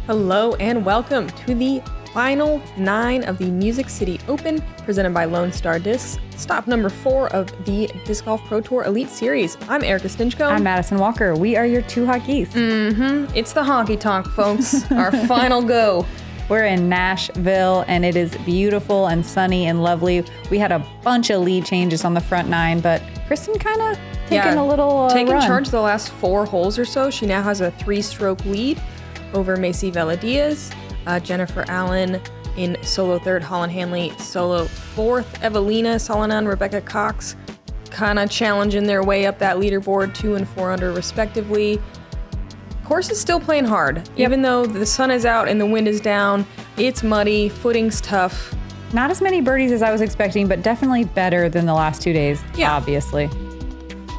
Hello and welcome to the final 9 of the Music City Open presented by Lone Star Discs, stop number 4 of the Disc Golf Pro Tour Elite Series. I'm Erika Stinchcomb. I'm Madison Walker. We are your two hot geese. It's the Honky Tonk, folks. Our final go. We're in Nashville and it is beautiful and sunny and lovely. We had a bunch of lead changes on the front 9, but Kristin kind of taking a little taking run. charge the last 4 holes or so. She now has a 3-stroke lead over Macie Velediaz, Jennifer Allen in solo 3rd, Holyn Handley solo 4th, Evelina Solonon, Rebecca Cox kind of challenging their way up that leaderboard, 2 and 4 under respectively. Course is still playing hard. Even though the sun is out and the wind is down, it's muddy, footing's tough. Not as many birdies as I was expecting, but definitely better than the last 2 days, obviously.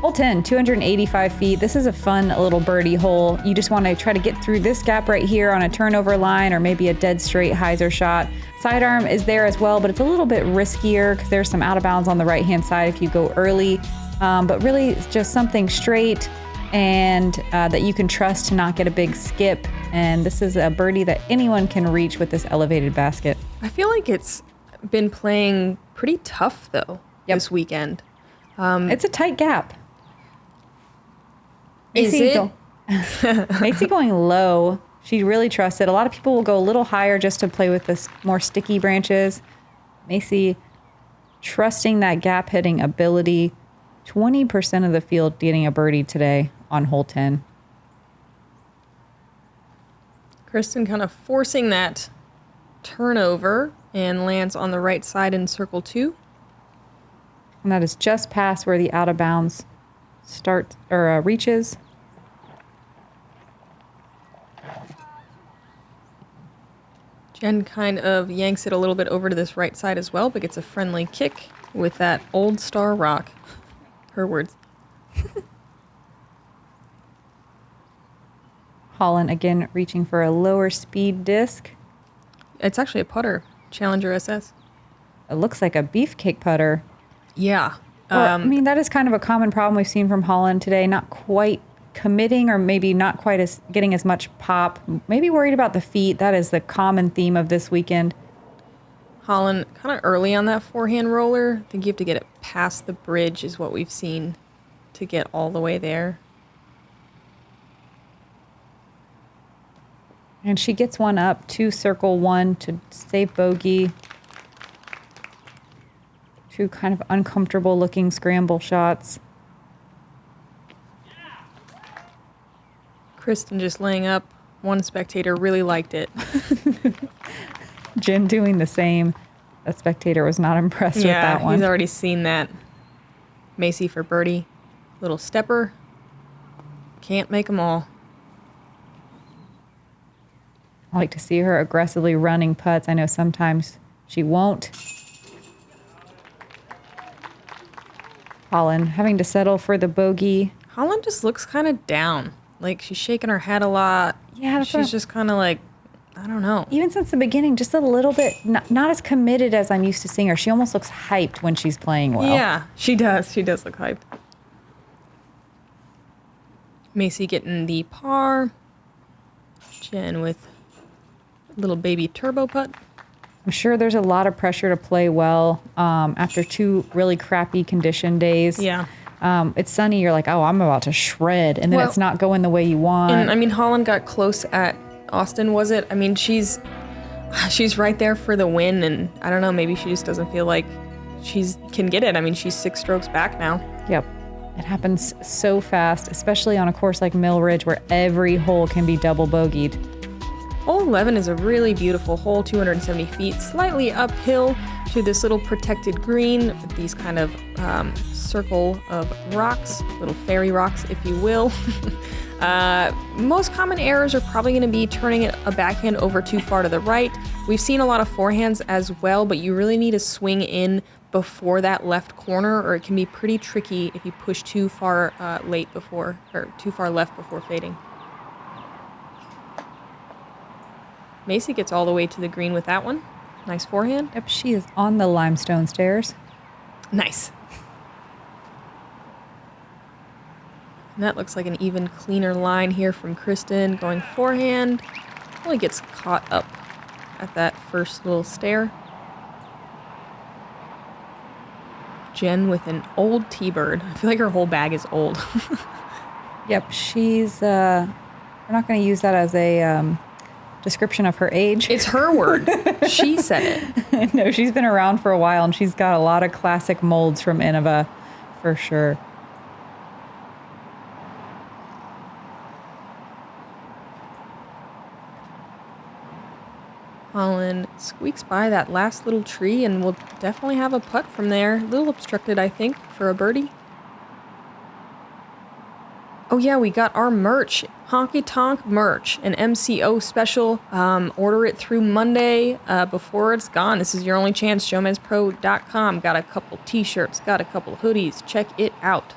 Hole 10, 285 feet. This is a fun little birdie hole. You just want to try to get through this gap right here on a turnover line or maybe a dead straight hyzer shot. Sidearm is there as well, but it's a little bit riskier because there's some out of bounds on the right-hand side if you go early. But really, it's just something straight and that you can trust to not get a big skip. And this is a birdie that anyone can reach with this elevated basket. I feel like it's been playing pretty tough, though, this weekend. It's a tight gap. Is it? Macie going low. She really trusts it. A lot of people will go a little higher just to play with this more sticky branches. Macie trusting that gap hitting ability. 20% of the field getting a birdie today on hole 10. Kristin kind of forcing that turnover and lands on the right side in circle 2. And that is just past where the out of bounds reaches. Jen kind of yanks it a little bit over to this right side as well, but gets a friendly kick with that old star rock. Her words. Holyn again reaching for a lower speed disc. It's actually a putter, Challenger SS. It looks like a beefcake putter. Yeah. I mean, that is kind of a common problem we've seen from Holyn today. Not quite committing or maybe not quite as getting as much pop. Maybe worried about the feet. That is the common theme of this weekend. Holyn kind of early on that forehand roller. I think you have to get it past the bridge is what we've seen to get all the way there. And she gets one up to circle 1 to save bogey. 2 kind of uncomfortable looking scramble shots. Kristin just laying up. One spectator really liked it. Jen doing the same. A spectator was not impressed with that one. Yeah, he's already seen that. Macie for birdie. Little stepper. Can't make them all. I like to see her aggressively running putts. I know sometimes she won't. Holyn having to settle for the bogey. Holyn just looks kind of down. Like she's shaking her head a lot. Yeah, she's just kind of like, I don't know. Even since the beginning, just a little bit, not as committed as I'm used to seeing her. She almost looks hyped when she's playing well. Yeah, she does. She does look hyped. Macie getting the par. Jen with a little baby turbo putt. I'm sure there's a lot of pressure to play well after 2 really crappy condition days. Yeah. It's sunny. You're like, oh, I'm about to shred. And then it's not going the way you want. And I mean, Holyn got close at Austin, was it? I mean, she's right there for the win. And I don't know, maybe she just doesn't feel like she can get it. I mean, she's 6 strokes back now. Yep. It happens so fast, especially on a course like Mill Ridge where every hole can be double bogeyed. Hole 11 is a really beautiful hole, 270 feet, slightly uphill to this little protected green with these kind of circle of rocks, little fairy rocks, if you will. Most common errors are probably going to be turning a backhand over too far to the right. We've seen a lot of forehands as well, but you really need to swing in before that left corner, or it can be pretty tricky if you push too far late before, or too far left before fading. Macie gets all the way to the green with that one. Nice forehand. Yep, she is on the limestone stairs. Nice. And that looks like an even cleaner line here from Kristin going forehand. Probably gets caught up at that first little stair. Jen with an old T-bird. I feel like her whole bag is old. Yep, she's, we're not going to use that as a description of her age. It's her word. She said it. No, she's been around for a while, and she's got a lot of classic molds from Innova, for sure. Holyn squeaks by that last little tree and will definitely have a putt from there. A little obstructed, I think, for a birdie. Oh yeah, we got our merch. Honky Tonk merch, an MCO special. Order it through Monday before it's gone. This is your only chance. JomezPro.com. Got a couple t-shirts, got a couple hoodies. Check it out.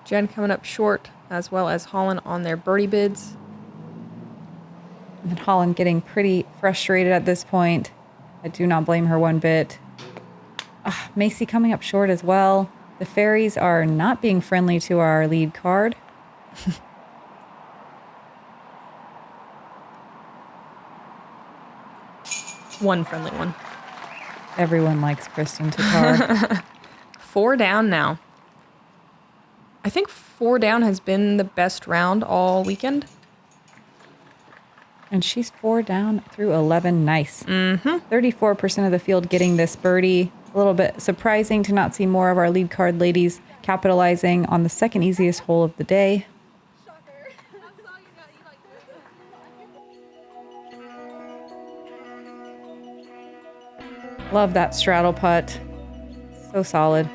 Jen coming up short, as well as Holyn on their birdie bids. And Holyn getting pretty frustrated at this point. I do not blame her one bit. Macie coming up short as well. The fairies are not being friendly to our lead card. One friendly one. Everyone likes Kristin Tattar. 4 down now. I think 4 down has been the best round all weekend. And she's 4 down through 11. Nice. 34% of the field getting this birdie. A little bit surprising to not see more of our lead card ladies capitalizing on the second easiest hole of the day. Love that straddle putt. So solid.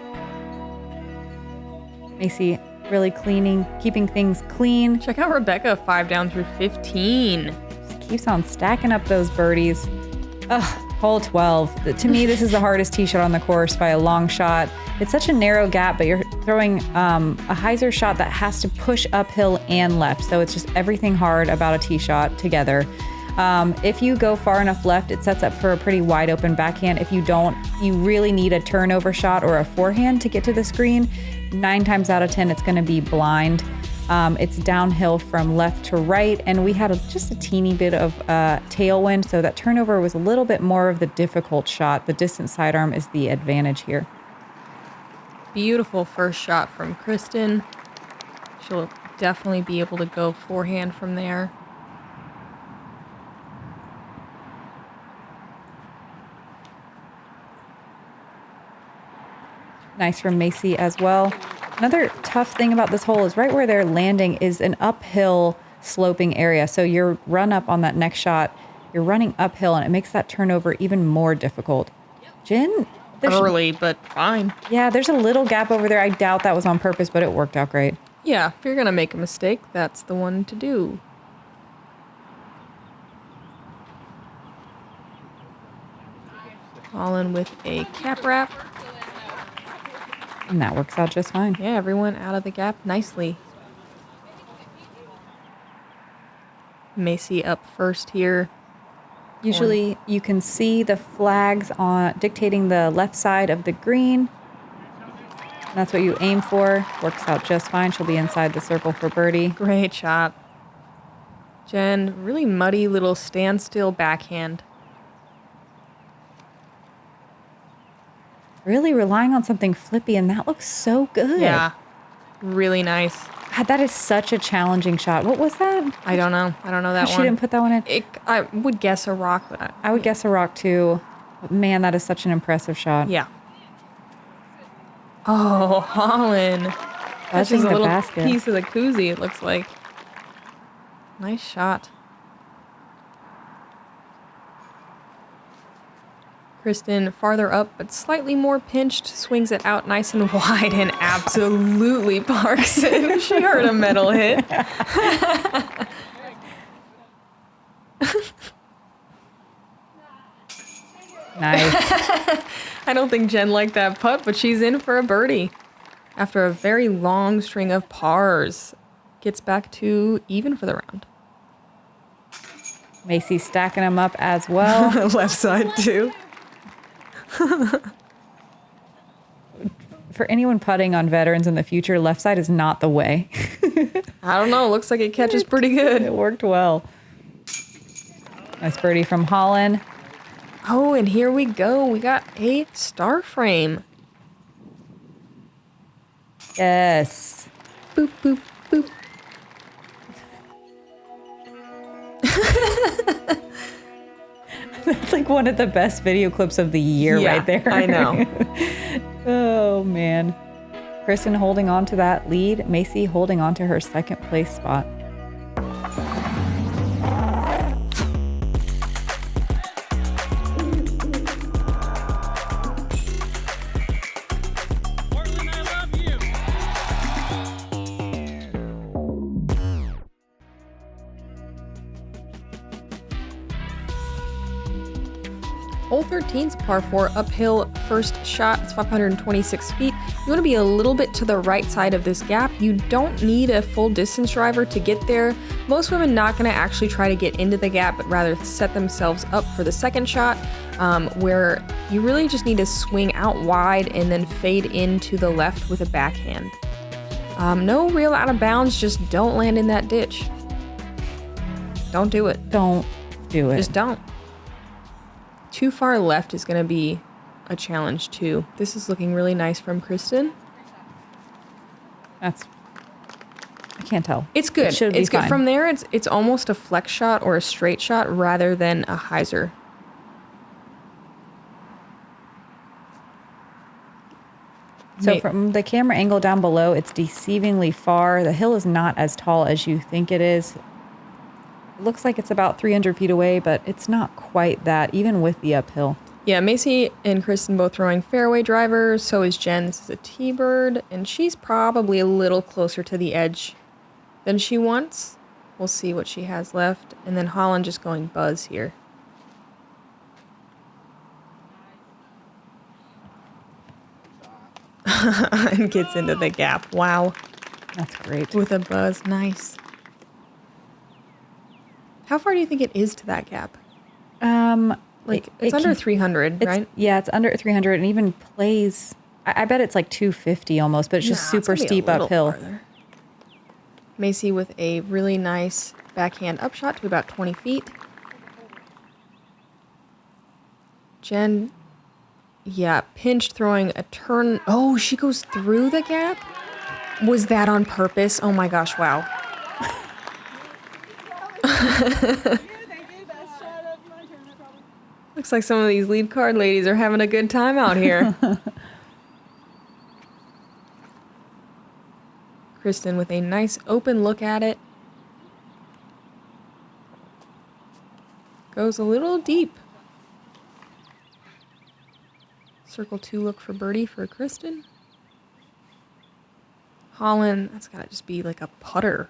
Macie really cleaning, keeping things clean. Check out Rebecca, 5 down through 15. Keeps on stacking up those birdies. Hole 12. To me, this is the hardest tee shot on the course by a long shot. It's such a narrow gap, but you're throwing a hyzer shot that has to push uphill and left. So it's just everything hard about a tee shot together. If you go far enough left, it sets up for a pretty wide open backhand. If you don't, you really need a turnover shot or a forehand to get to the screen. 9 times out of 10, it's going to be blind. It's downhill from left to right, and we had just a teeny bit of tailwind, so that turnover was a little bit more of the difficult shot. The distant sidearm is the advantage here. Beautiful first shot from Kristin. She'll definitely be able to go forehand from there. Nice from Macie as well. Another tough thing about this hole is right where they're landing is an uphill sloping area. So your run up on that next shot, you're running uphill, and it makes that turnover even more difficult. Jen, early, but fine. Yeah, there's a little gap over there. I doubt that was on purpose, but it worked out great. Yeah, if you're going to make a mistake, that's the one to do. Holyn with a cap wrap. And that works out just fine. Yeah, everyone out of the gap nicely. Macie up first here. Usually you can see the flags on dictating the left side of the green. And that's what you aim for. Works out just fine. She'll be inside the circle for birdie. Great shot. Jen, really muddy little standstill backhand. Really relying on something flippy, and that looks so good. Yeah, really nice. God, that is such a challenging shot. What was that? I don't know. I don't know that one. She didn't put that one in? I would guess a rock. But I would guess a rock, too. But man, that is such an impressive shot. Yeah. Oh, Holyn. That's just a little basket. Piece of the koozie, it looks like. Nice shot. Kristin farther up, but slightly more pinched, swings it out nice and wide and absolutely parks it. She heard a metal hit. Nice. I don't think Jen liked that putt, but she's in for a birdie. After a very long string of pars, gets back to even for the round. Macie stacking them up as well. Left side too. for anyone putting on veterans in the future, left side is not the way. I don't know. Looks like it catches pretty good. It worked well. Nice birdie from Holyn. Oh, and here we go. We got a star frame. Yes. Boop, boop, boop. That's like one of the best video clips of the year right there. I know. Oh, man. Kristin holding on to that lead. Macie holding on to her second place spot. Hole 13 is a par 4 uphill first shot. It's 526 feet. You want to be a little bit to the right side of this gap. You don't need a full distance driver to get there. Most women not going to actually try to get into the gap, but rather set themselves up for the second shot, where you really just need to swing out wide and then fade into the left with a backhand. No real out of bounds, just don't land in that ditch. Don't do it. Don't do it. Just don't. Too far left is going to be a challenge too. This is looking really nice from Kristin. I can't tell. It's good. It should be it's good. fine. From there, it's almost a flex shot or a straight shot rather than a hyzer. So from the camera angle down below, it's deceivingly far. The hill is not as tall as you think it is. It looks like it's about 300 feet away, but it's not quite that, even with the uphill. Yeah, Macie and Kristin both throwing fairway drivers. So is Jen. This is a T-bird, and she's probably a little closer to the edge than she wants. We'll see what she has left. And then Holyn just going buzz here. And gets into the gap. Wow. That's great. With a buzz. Nice. How far do you think it is to that gap? Like, it's under 300, right? Yeah, it's under 300 and even plays. I bet it's like 250 almost, but it's just super steep uphill. Farther. Macie with a really nice backhand upshot to about 20 feet. Jen, yeah, pinched throwing a turn. Oh, she goes through the gap? Was that on purpose? Oh my gosh, wow. Looks like some of these lead card ladies are having a good time out here. Kristin with a nice open look at it. Goes a little deep. Circle 2 look for birdie for Kristin. Holyn, that's gotta just be like a putter.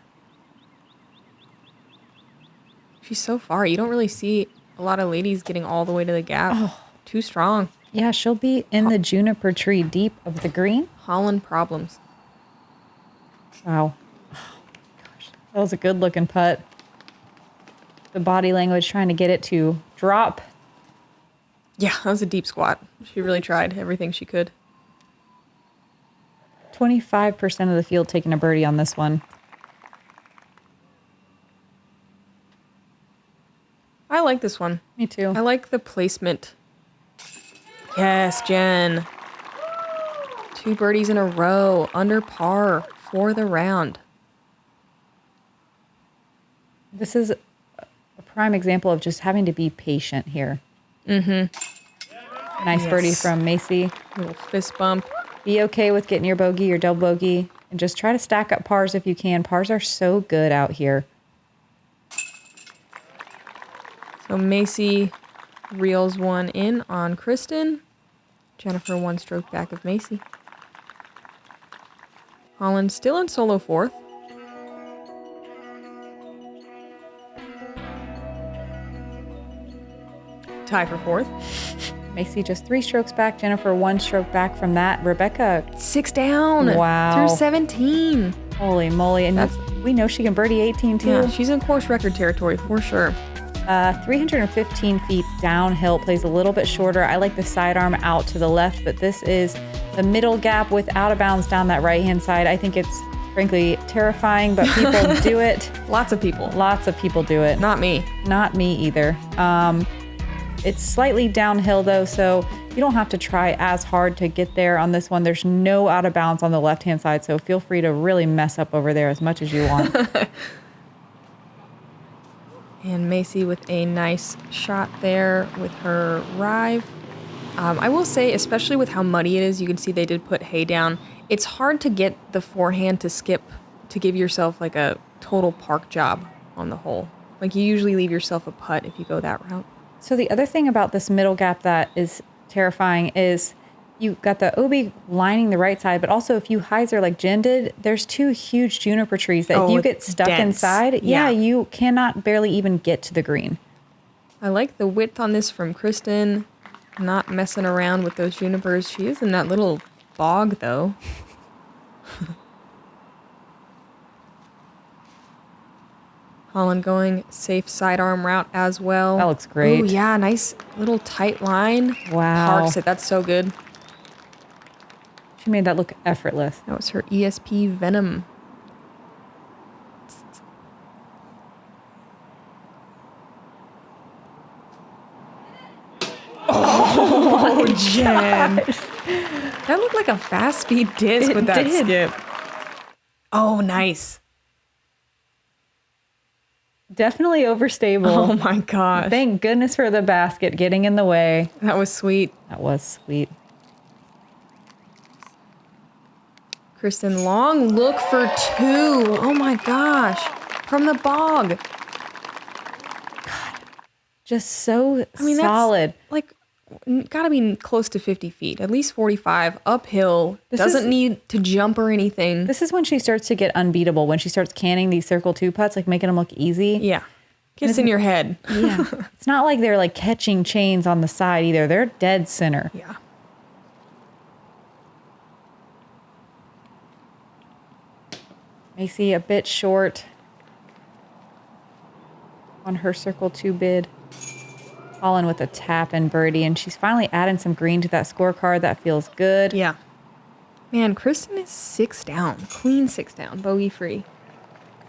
She's so far. You don't really see a lot of ladies getting all the way to the gap. Oh. Too strong. Yeah, she'll be in the juniper tree deep of the green. Holyn problems. Wow. Oh, gosh. That was a good looking putt. The body language trying to get it to drop. Yeah, that was a deep squat. She really tried everything she could. 25% of the field taking a birdie on this one. I like this one. Me too. I like the placement. Yes, Jen. 2 birdies in a row, under par for the round. This is a prime example of just having to be patient here. Mm-hmm. Nice birdie from Macie. Little fist bump. Be okay with getting your bogey or double bogey, and just try to stack up pars if you can. Pars are so good out here. So Macie reels one in on Kristin. Jennifer 1 stroke back of Macie. Holyn still in solo 4th. Tie for 4th. Macie just 3 strokes back. Jennifer 1 stroke back from that. Rebecca 6 down. Wow. Through 17. Holy moly. And we know she can birdie 18 too. Yeah, she's in course record territory for sure. 315 feet downhill, plays a little bit shorter. I like the sidearm out to the left, but this is the middle gap with out of bounds down that right-hand side. I think it's frankly terrifying, but people do it. Lots of people. Lots of people do it. Not me. Not me either. It's slightly downhill though, so you don't have to try as hard to get there on this one. There's no out of bounds on the left-hand side, so feel free to really mess up over there as much as you want. And Macie with a nice shot there with her rive. I will say, especially with how muddy it is, you can see they did put hay down. It's hard to get the forehand to skip to give yourself like a total park job on the hole. Like you usually leave yourself a putt if you go that route. So the other thing about this middle gap that is terrifying is you got the OB lining the right side, but also if you hyzer like Jen did, there's 2 huge juniper trees that if you get stuck inside, you cannot barely even get to the green. I like the width on this from Kristin. Not messing around with those junipers. She is in that little bog though. Holyn going safe sidearm route as well. That looks great. Oh yeah, nice little tight line. Wow. Parks it. That's so good. She made that look effortless. That was her ESP Venom. Oh, Jen. That looked like a fast speed disc with that skip. Oh, nice. Definitely overstable. Oh my gosh. Thank goodness for the basket getting in the way. That was sweet. That was sweet. Kristin, long look for 2. Oh my gosh. From the bog. God. Just so solid. That's like, gotta be close to 50 feet, at least 45, uphill. Doesn't need to jump or anything. This is when she starts to get unbeatable, when she starts canning these circle 2 putts, like making them look easy. Yeah. Gets in your head. Yeah. It's not like they're like catching chains on the side either. They're dead center. Yeah. Macie a bit short on her circle 2 bid. Holyn with a tap and birdie, and she's finally adding some green to that scorecard. That feels good. Yeah. Man, Kristin is 6 down. Clean 6 down. Bogey free.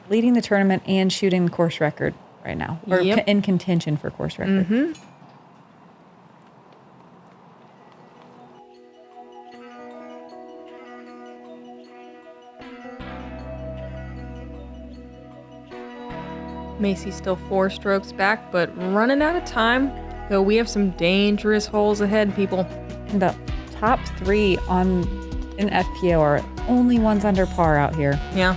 Leading the tournament and shooting the course record right now. Or in contention for course record. Mm-hmm. Macie still 4 strokes back, but running out of time. Though we have some dangerous holes ahead, people. And the top 3 in FPO are only ones under par out here. Yeah.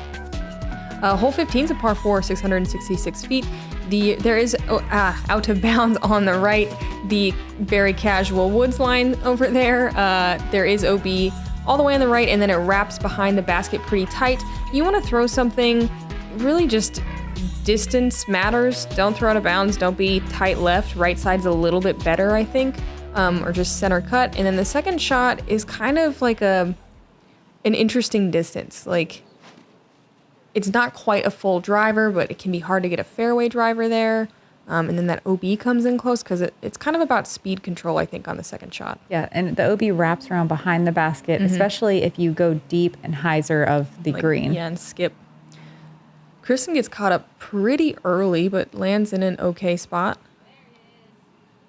Hole 15 is a par 4, 666 feet. There is out of bounds on the right. The very casual woods line over there. There is OB all the way on the right, and then it wraps behind the basket pretty tight. You want to throw something really just... Distance matters. Don't throw out of bounds. Don't be tight left. Right side's a little bit better, I think, or just center cut. And then the second shot is kind of like an interesting distance. Like, it's not quite a full driver, but it can be hard to get a fairway driver there. And then that OB comes in close because it's kind of about speed control, I think, on the second shot. Yeah, and the OB wraps around behind the basket, especially if you go deep and hyzer of the green. Yeah, and skip. Kristin gets caught up pretty early, but lands in an okay spot.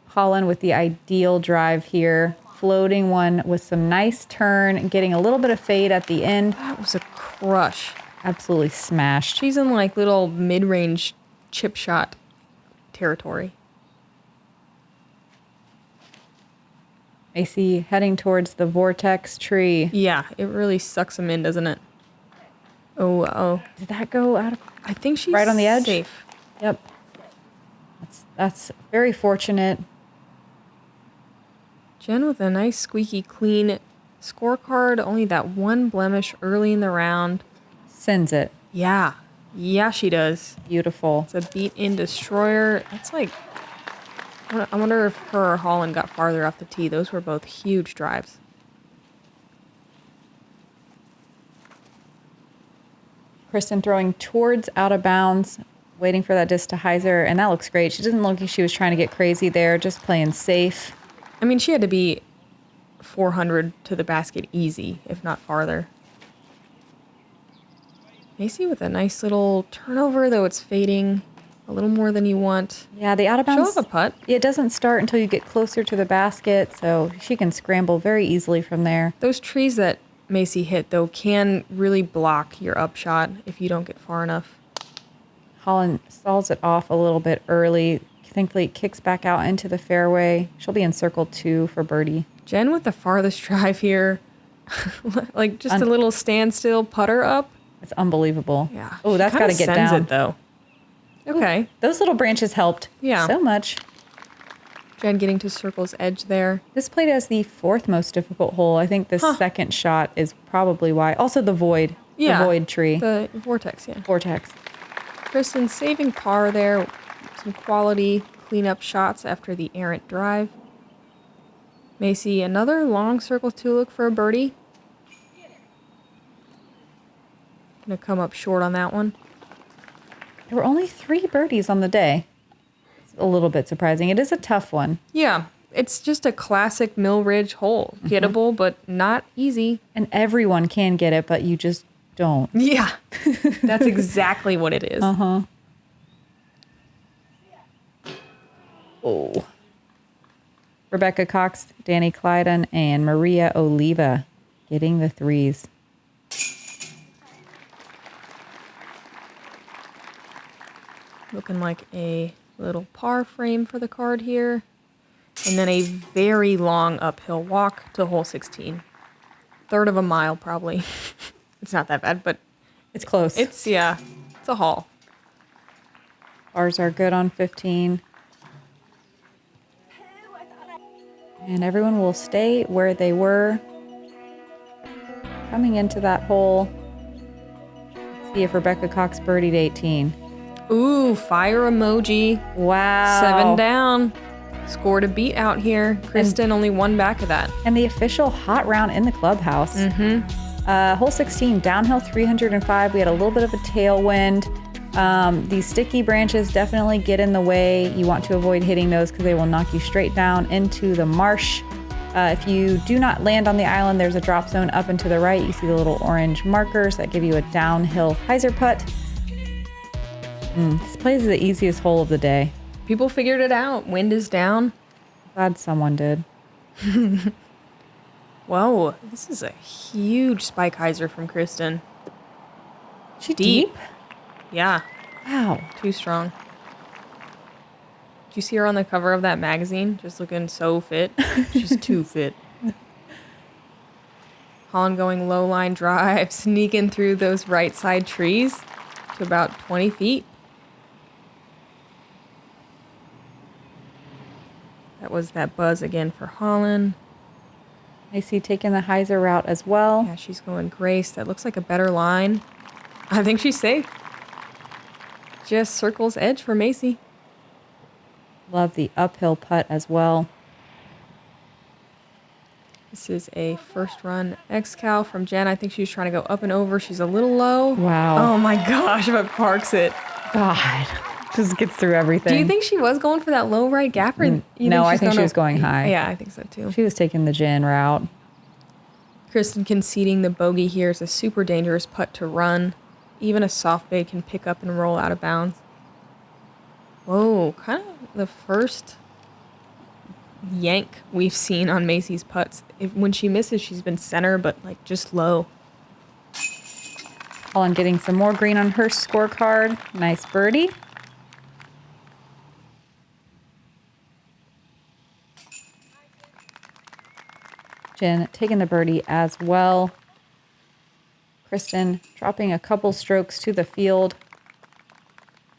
Holyn with the ideal drive here. Floating one with some nice turn, getting a little bit of fade at the end. That was a crush. Absolutely smashed. She's in like little mid-range chip shot territory. Macie heading towards the vortex tree. Yeah, it really sucks them in, doesn't it? Oh. Did that go out of... I think she's right on the edge? Safe. Yep. That's very fortunate. Jen with a nice squeaky clean scorecard. Only that one blemish early in the round. Sends it. Yeah. Yeah, she does. Beautiful. It's a beat-in destroyer. That's like... I wonder if her or Holyn got farther off the tee. Those were both huge drives. Kristin throwing towards out of bounds, waiting for that disc to hyzer, and that looks great. She doesn't look like she was trying to get crazy there, just playing safe. I mean, she had to be 400 to the basket easy, if not farther. Macie with a nice little turnover, though it's fading a little more than you want. Yeah, the out of bounds. Show off a putt. It doesn't start until you get closer to the basket, so she can scramble very easily from there. Those trees that Macie hit, though, can really block your upshot if you don't get far enough. Holyn stalls it off a little bit early. Thankfully, it kicks back out into the fairway. She'll be in circle 2 for birdie. Jen with the farthest drive here. Like just a little standstill putter up. It's unbelievable. Yeah. Oh, that's got to get down. It, though. Okay. Ooh, those little branches helped so much. Jen getting to circle's edge there. This played as the 4th most difficult hole. I think the second shot is probably why. Also the void. Yeah. The void tree. The vortex, yeah. Vortex. Kristin saving par there. Some quality cleanup shots after the errant drive. Macie, another long circle 2 look for a birdie. Gonna come up short on that one. There were only 3 birdies on the day. It's a little bit surprising. It is a tough one. Yeah, it's just a classic Mill Ridge hole. Gettable, but not easy. And everyone can get it, but you just don't. Yeah, that's exactly what it is. Oh. Rebecca Cox, Danny Clyden, and Maria Oliva getting the 3s. Looking like a little par frame for the card here. And then a very long uphill walk to hole 16. 1/3 of a mile, probably. It's not that bad, but it's close. It's a haul. Bars are good on 15. And everyone will stay where they were. Coming into that hole. Let's see if Rebecca Cox birdied 18. Ooh, fire emoji. Wow. 7 down. Scored a beat out here. Kristin only 1 back of that. And the official hot round in the clubhouse. Hole 16, downhill 305. We had a little bit of a tailwind. These sticky branches definitely get in the way. You want to avoid hitting those because they will knock you straight down into the marsh. If you do not land on the island, there's a drop zone up and to the right. You see the little orange markers that give you a downhill hyzer putt. This plays the easiest hole of the day. People figured it out. Wind is down. Glad someone did. Whoa, this is a huge spike hyzer from Kristin. She deep? Yeah. Wow. Too strong. Did you see her on the cover of that magazine? Just looking so fit. She's too fit. Holyn going low line drive, sneaking through those right side trees to about 20 feet. That was that buzz again for Holyn. Macie taking the hyzer route as well. Yeah, she's going Grace. That looks like a better line. I think she's safe. Just circles edge for Macie. Love the uphill putt as well. This is a first run X-Cal from Jen. I think she was trying to go up and over. She's a little low. Wow. Oh my gosh, but parks it. God. Just gets through everything. Do you think she was going for that low right gap? Or no, I think she was going high. Yeah, I think so too. She was taking the Jen route. Kristin conceding the bogey here is a super dangerous putt to run. Even a soft bait can pick up and roll out of bounds. Whoa, kind of the first yank we've seen on Macie's putts. When she misses, she's been center, but like just low. Holyn getting some more green on her scorecard. Nice birdie. Jen taking the birdie as well. Kristin dropping a couple strokes to the field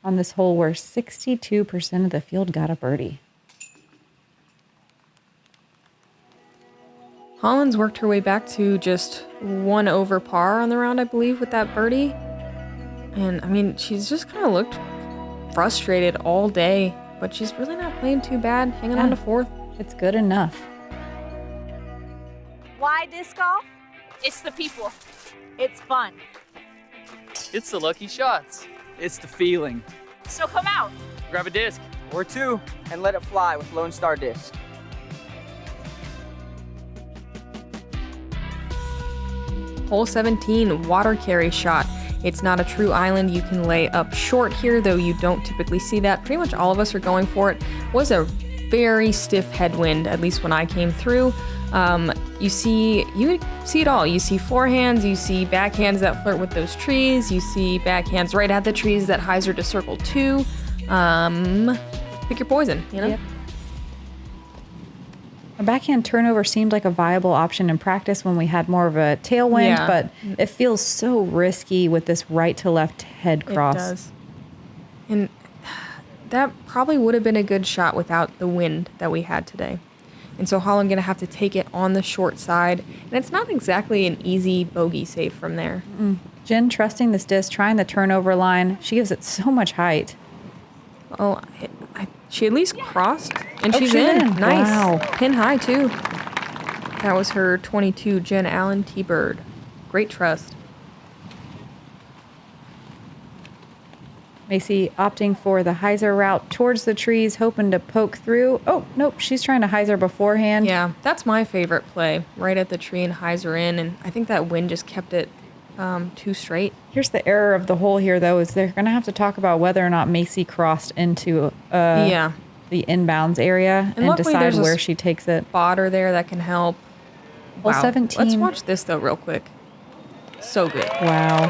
on this hole where 62% of the field got a birdie. Holyn's worked her way back to just 1 over par on the round, I believe, with that birdie. And, I mean, she's just kind of looked frustrated all day, but she's really not playing too bad, hanging on to 4th. It's good enough. Why disc golf? It's the people. It's fun. It's the lucky shots. It's the feeling. So come out. Grab a disc. Or 2. And let it fly with Lone Star Disc. Hole 17, water carry shot. It's not a true island. You can lay up short here, though you don't typically see that. Pretty much all of us are going for it. Was a very stiff headwind, at least when I came through. You see it all. You see forehands, you see backhands that flirt with those trees, you see backhands right at the trees that hyzer to circle 2. Pick your poison, you know? Yep. A backhand turnover seemed like a viable option in practice when we had more of a tailwind, but it feels so risky with this right to left head cross. It does. And that probably would have been a good shot without the wind that we had today. And so Holyn gonna have to take it on the short side. And it's not exactly an easy bogey save from there. Jen trusting this disc, trying the turnover line. She gives it so much height. Oh, she at least crossed, and Oh, she's she's in. in. Nice. Wow. Pin high, too. That was her 22 Jen Allen T-Bird. Great trust. Macie opting for the hyzer route towards the trees, hoping to poke through. Oh, nope, she's trying to hyzer beforehand. Yeah, that's my favorite play. Right at the tree and hyzer in, and I think that wind just kept it too straight. Here's the error of the hole here, though, is they're going to have to talk about whether or not Macie crossed into the inbounds area and decide where she takes it. Spotter there that can help. Hole Wow. 17. Let's watch this, though, real quick. So good. Wow.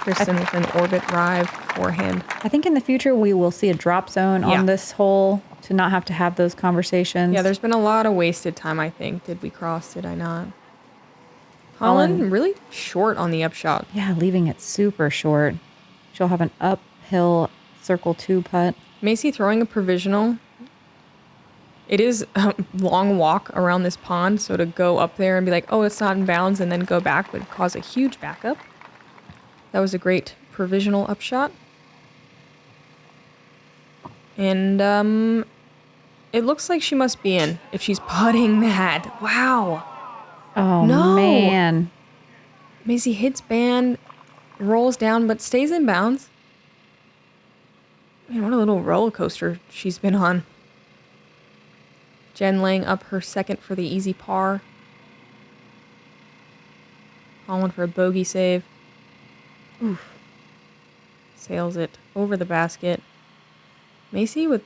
Kristin with an orbit drive forehand. I think in the future we will see a drop zone on this hole to not have to have those conversations. Yeah, there's been a lot of wasted time, I think. Did we cross? Did I not? Holyn really short on the upshot. Yeah, leaving it super short. She'll have an uphill circle 2 putt. Macie throwing a provisional. It is a long walk around this pond, so to go up there and be like, oh, it's not in bounds, and then go back would cause a huge backup. That was a great provisional upshot. And it looks like she must be in if she's putting that. Wow. Oh, No. man. Macie hits band, rolls down, but stays in bounds. Man, what a little roller coaster she's been on. Jen laying up her second for the easy par. Holyn for a bogey save. Oof. Sails it over the basket. Macie with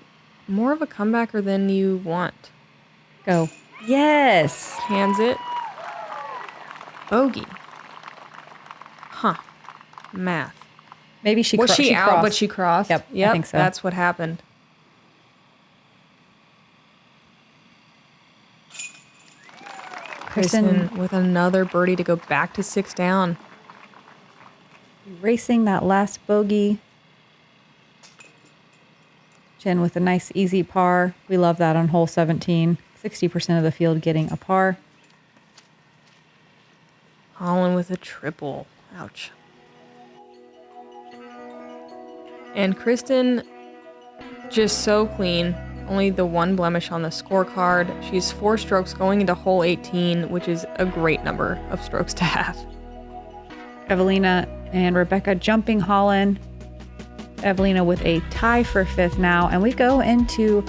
more of a comebacker than you want. Go. Yes. Cans it. Bogey. Huh. Math. Maybe she Was she out, crossed. but she crossed? Yep, I think so. That's what happened. Kristin with another birdie to go back to 6 down. Racing that last bogey. Jen with a nice easy par. We love that on hole 17. 60% of the field getting a par. Holyn with a triple. Ouch. And Kristin just so clean. Only the one blemish on the scorecard. She's 4 strokes going into hole 18, which is a great number of strokes to have. Evelina and Rebecca jumping Holyn. Evelina with a tie for 5th now. And we go into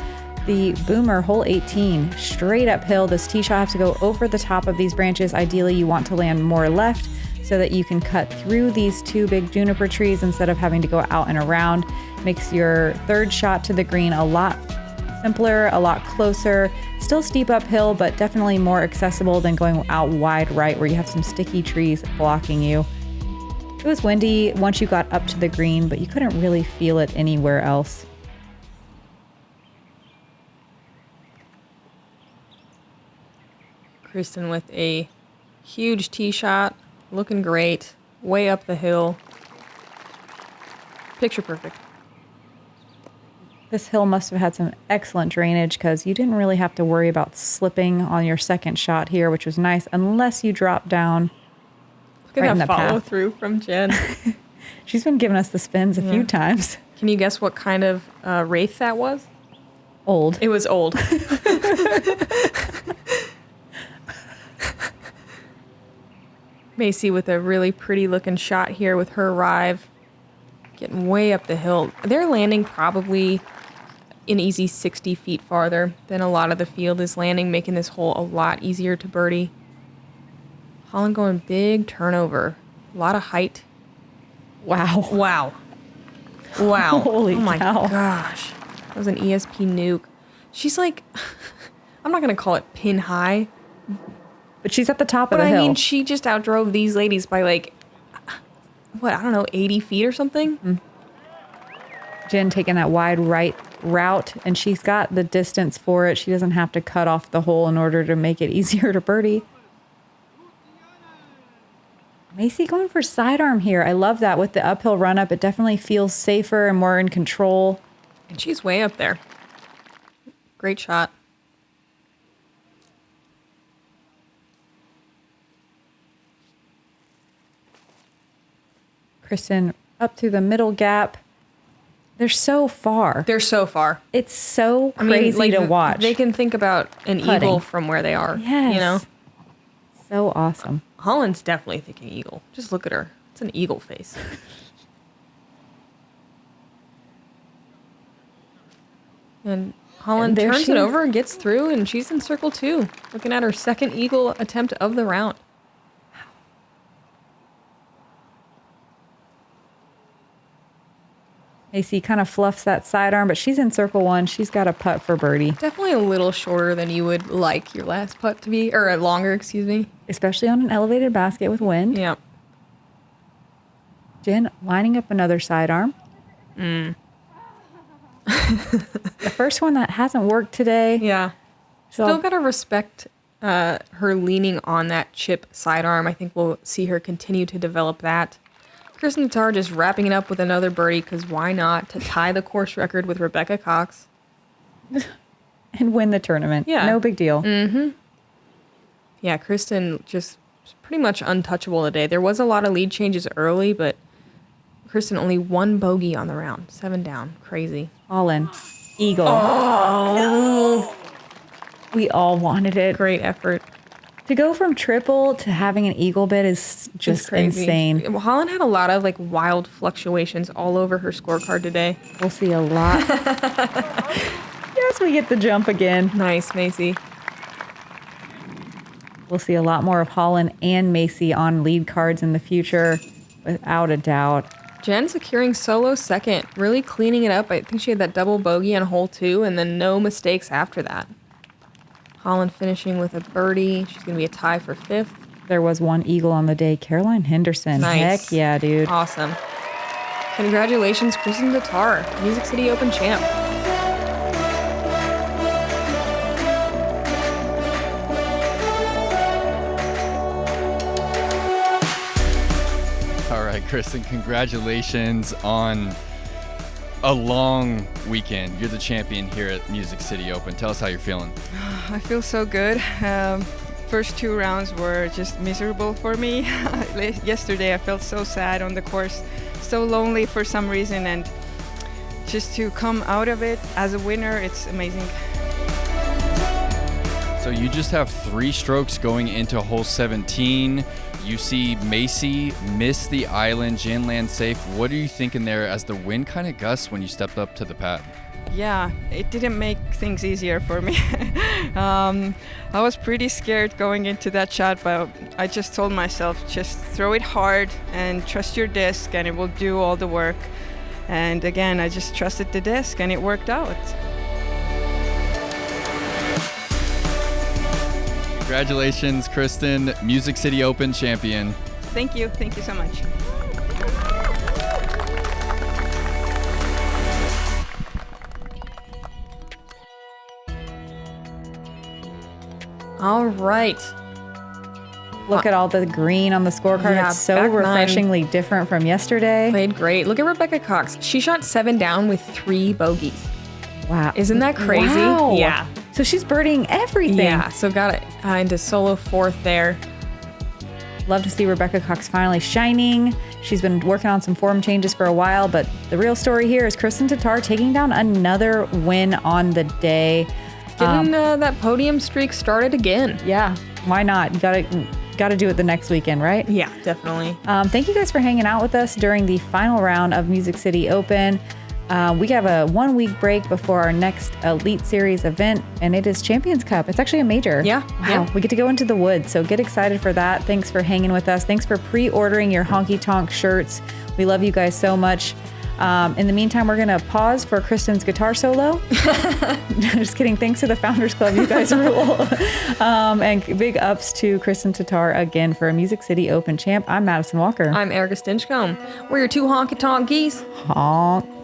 the boomer, hole 18. Straight uphill. This tee shot has to go over the top of these branches. Ideally, you want to land more left so that you can cut through these 2 big juniper trees instead of having to go out and around. Makes your 3rd shot to the green a lot simpler, a lot closer. Still steep uphill, but definitely more accessible than going out wide right where you have some sticky trees blocking you. It was windy once you got up to the green, but you couldn't really feel it anywhere else. Kristin with a huge tee shot, looking great, way up the hill. Picture perfect. This hill must have had some excellent drainage because you didn't really have to worry about slipping on your 2nd shot here, which was nice, unless you drop down. Look at right in that the path. follow through from Jen. She's been giving us the spins a few times. Can you guess what kind of wraith that was? Old. It was old. Macie with a really pretty looking shot here with her arrive. Getting way up the hill. They're landing probably an easy 60 feet farther than a lot of the field is landing, making this hole a lot easier to birdie. Holyn going big turnover. A lot of height. Wow. Wow. Wow. Holy oh my cow. gosh. That was an ESP nuke. She's like, I'm not going to call it pin high. But she's at the top of But the I hill. mean, she just outdrove these ladies by like, what, I don't know, 80 feet or something? Jen taking that wide right route, and she's got the distance for it. She doesn't have to cut off the hole in order to make it easier to birdie. Macie going for sidearm here. I love that with the uphill run up. It definitely feels safer and more in control. And she's way up there. Great shot. Kristin up through the middle gap. They're so far. They're so far. It's so crazy to watch. They can think about an Putting. eagle from where they are. Yes. You know? So awesome. Holyn's definitely thinking eagle. Just look at her. It's an eagle face. And Holyn And there turns she it is. over and gets through, and she's in circle 2, looking at her second eagle attempt of the round. Macie kind of fluffs that sidearm, but she's in circle 1. She's got a putt for birdie, Definitely a little shorter than you would like your last putt to be, or longer, excuse me. especially on an elevated basket with wind. Yeah. Jen lining up another sidearm. The first one that hasn't worked today. Yeah. So- Still got to respect her leaning on that chip sidearm. I think we'll see her continue to develop that. Kristin Tattar just wrapping it up with another birdie, because why not, to tie the course record with Rebecca Cox. And win the tournament. Yeah. No big deal. Yeah, Kristin just pretty much untouchable today. There was a lot of lead changes early, but Kristin only 1 bogey on the round. 7 down. Crazy. All in. Eagle. Oh. We all wanted it. Great effort. To go from triple to having an eagle bid is It's just crazy. insane. Well, Holyn had a lot of like wild fluctuations all over her scorecard today. We'll see a lot. Yes, we get the jump again. Nice, Macie. We'll see a lot more of Holyn and Macie on lead cards in the future, without a doubt. Jen securing solo second, really cleaning it up. I think she had that double bogey on hole 2, and then no mistakes after that. Holyn finishing with a birdie. She's going to be a tie for 5th. There was 1 eagle on the day. Caroline Henderson. Nice. Heck yeah, dude. Awesome. Congratulations, Kristin Tattar, Music City Open champ. All right, Kristin, congratulations on a long weekend. You're the champion here at Music City Open. Tell us how you're feeling. I feel so good. First 2 rounds were just miserable for me. Yesterday I felt so sad on the course, so lonely for some reason, and just to come out of it as a winner, it's amazing. So you just have 3 strokes going into hole 17. You see Macie miss the island, Jen land safe. What are you thinking there as the wind kind of gusts when you stepped up to the pad? Yeah, it didn't make things easier for me. I was pretty scared going into that shot, but I just told myself, just throw it hard and trust your disc and it will do all the work. And again, I just trusted the disc and it worked out. Congratulations, Kristin, Music City Open champion. Thank you so much. All right. Look at all the green on the scorecard. Yeah, it's so back 9. refreshingly different from yesterday. Played great. Look at Rebecca Cox. She shot 7 down with 3 bogeys. Wow. Isn't that crazy? Wow. Yeah. So she's birdieing everything. Yeah, so got it into solo 4th there. Love to see Rebecca Cox finally shining. She's been working on some form changes for a while, but the real story here is Kristin Tattar taking down another win on the day. Getting that podium streak started again. Yeah, why not? You gotta do it the next weekend, right? Yeah, definitely. Thank you guys for hanging out with us during the final round of Music City Open. We have a 1 week break before our next Elite Series event, and it is Champions Cup. It's actually a major. Yeah. Wow. Yeah. We get to go into the woods, so get excited for that. Thanks for hanging with us. Thanks for pre-ordering your Honky Tonk shirts. We love you guys so much. In the meantime, we're going to pause for Kristin's guitar solo. Just kidding. Thanks to the Founders Club. You guys rule. And big ups to Kristin Tattar again for a Music City Open champ. I'm Madison Walker. I'm Erika Stinchcomb. We're your two honky tonk geese. Honk.